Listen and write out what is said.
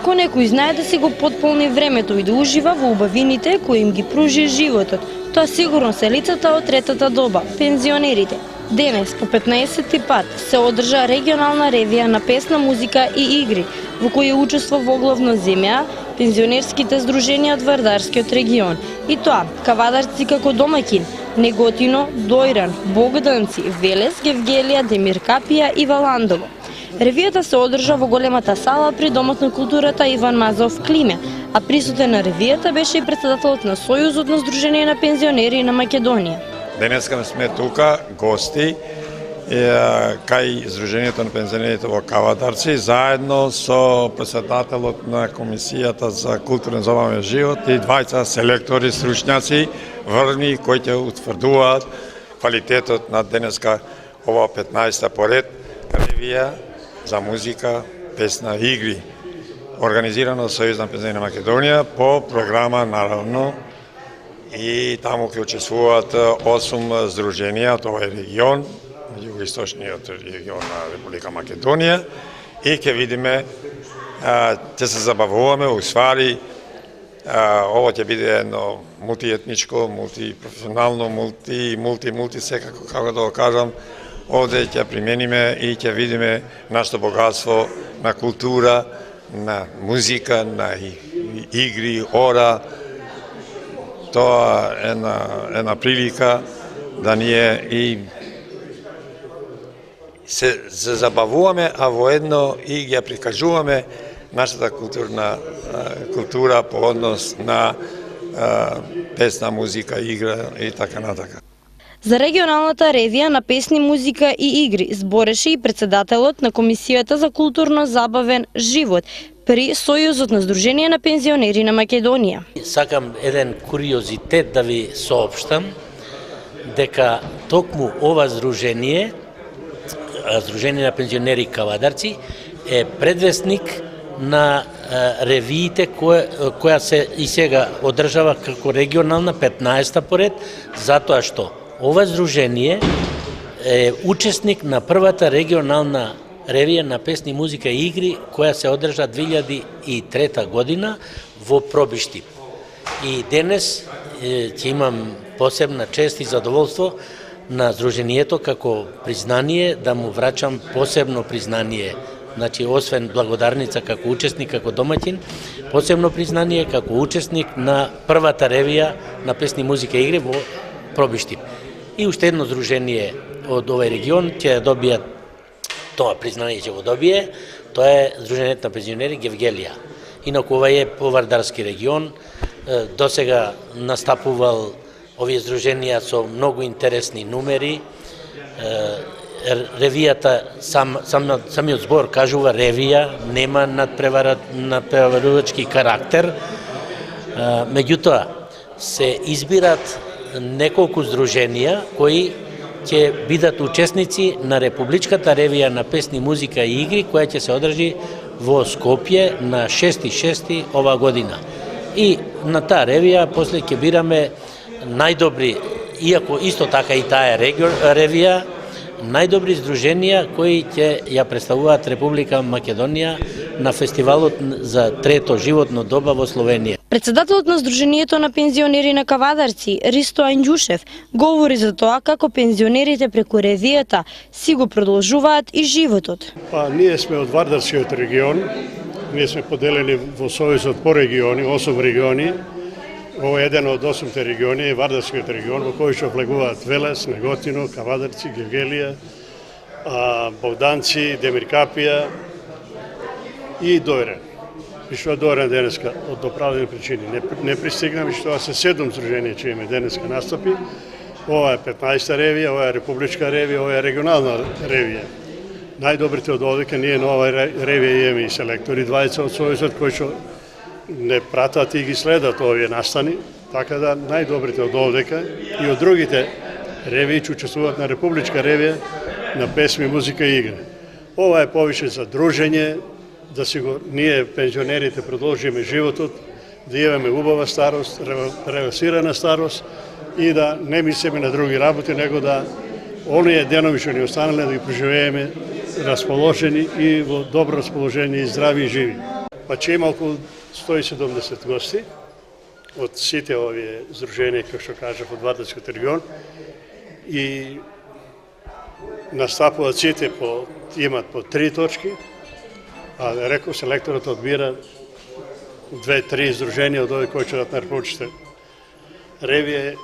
Ако некој знае да си го потполни времето и да ужива во убавините кои им ги пружи животот, тоа сигурно се лицата од третата доба, пензионерите. Денес, по 15-ти пат, се одржа регионална ревија на песна, музика и игри, во која учествува главно земја, пензионерските здруженија од Вардарскиот регион. И тоа, Кавадарци како домаќин, Неготино, Дојран, Богданци, Велес, Гевгелија, Демиркапија и Валандово. Ревијата се одржа во големата сала при Домот на културата Иван Мазов Климе, а присутен на ревијата беше и председателот на Сојузот на Здружение на пензионери на Македонија. Денеска сме тука гости кај Здружението на пензионерите во Кавадарци, заедно со председателот на Комисијата за културен забавен живот и двајца селектори, стручњаци, врни, кои ќе утврдуваат квалитетот на денеска ова 15-та поред ревија за музика, песна и игри, организирано од Сојуз на пензионери на Македонија по програма наравно, и таму ќе учествуваат 8 здруженија од овој регион, југоисточниот регион на Република Македонија, и ќе видиме, ќе се забавуваме, уствари, ова ќе биде едно мултиетничко, мултипрофесионално, мулти секако, како да го кажам, овде ќе примениме и ќе видиме нашето богатство на култура, на музика, на игри, ора. Тоа е една прилика да ние и се забавуваме, а воедно и ја прикажуваме нашата култура по однос на песна, музика, игра и така натака. За регионалната ревија на песни, музика и игри збореше и председателот на Комисијата за културно забавен живот при Сојузот на Здружение на пензионери на Македонија. Сакам еден куриозитет да ви соопштам дека токму ова здружение, Здружение на пензионери Кавадарци, е предвестник на ревиите која се и сега одржава како регионална 15-та поред, затоа што ова здружение е учесник на првата регионална ревија на песни, музика и игри која се одржа 2003 година во Пробиштип. И денес ќе имам посебна чест и задоволство на здружението како признание да му врачам посебно признание. Значи, освен благодарница како учесник, како домаќин, посебно признание како учесник на првата ревија на песни, музика и игри во Пробиштип. И уште едно здружение од овој регион ќе добијат тоа признание, ќе го добие, тоа е Здружението на пензионери Гевгелија. Инаку ова е по Вардарски регион, досега настапувал овие здруженија со многу интересни numeri. Ревијата, самиот збор кажува ревија, нема надпреварувачки карактер. Меѓутоа, се избират неколку здруженија кои ќе бидат учесници на Републичката ревија на песни, музика и игри, која ќе се одржи во Скопје на 6.6. ова година. И на таа ревија после ќе бираме најдобри, иако исто така и таа ревија, најдобри здруженија кои ќе ја представуваат Република Македонија на фестивалот за трето животно доба во Словенија. Председателот на Здружението на пензионери на Кавадарци, Ристо Анѓушев, говори за тоа како пензионерите преку ревијата си го продолжуваат и животот. Ние сме од Вардарскиот регион, ние сме поделени во Сојузот по региони, 8 региони. Ова е еден од 8 региони, Вардарскиот регион, во кој што влегуваат Велес, Неготино, Кавадарци, Гевгелија, Богданци, Демиркапија и Дојран. И што Дојран денеска од оправдани причини не пристигнаме, што се 7 здруженија че имаме денеска настапи. Ова е 15-та ревија, ова е републичка ревија, ова е регионална ревија. Најдобрите од овдека, ние на оваа ревија имаме и селектори, двајца од Сојузот кои што не пратат и ги следат овие настани, така да најдобрите од овдека и од другите ревии ќе учествуваат на републичка ревија на песни, музика и игри. Ова е повише за дружење, да си го ние пензионерите продолжиме животот, да имаме убава старост, релаксирана старост и да не мислиме на други работи, него да оние денови што ни останале да ги преживееме расположени и во добро расположение и здрави и живи. па ќе има околу 170 гости од сите овие здруженија, како што кажав, од Вадачкиот регион, и настапуваат сите имат по 3 точки, а реков селекторот одбира 2-3 здруженија од овие кои ќе дадат на републичните ревија